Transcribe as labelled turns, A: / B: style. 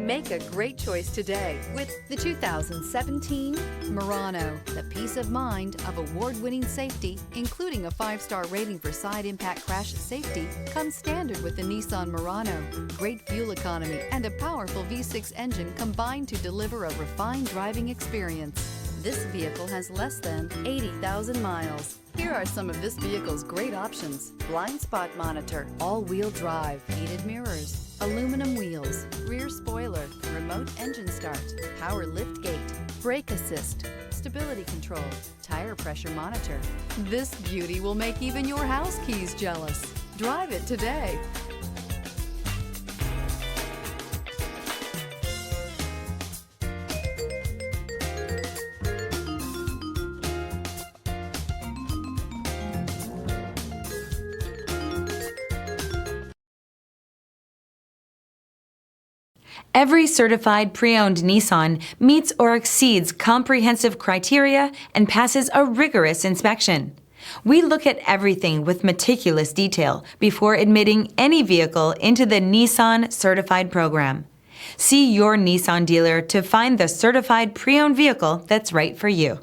A: Make a great choice today with the 2017 Murano. The peace of mind of award-winning safety, including a 5-star rating for side impact crash safety, comes standard with the Nissan Murano. Great fuel economy and a powerful V6 engine combine to deliver a refined driving experience. This vehicle has less than 80,000 miles. Here are some of this vehicle's great options: blind spot monitor, all-wheel drive, heated mirrors, aluminum wheels, rear spoiler, remote engine start, power lift gate, brake assist, stability control, tire pressure monitor. This beauty will make even your house keys jealous. Drive it today.
B: Every certified pre-owned Nissan meets or exceeds comprehensive criteria and passes a rigorous inspection. We look at everything with meticulous detail before admitting any vehicle into the Nissan Certified program. See your Nissan dealer to find the certified pre-owned vehicle that's right for you.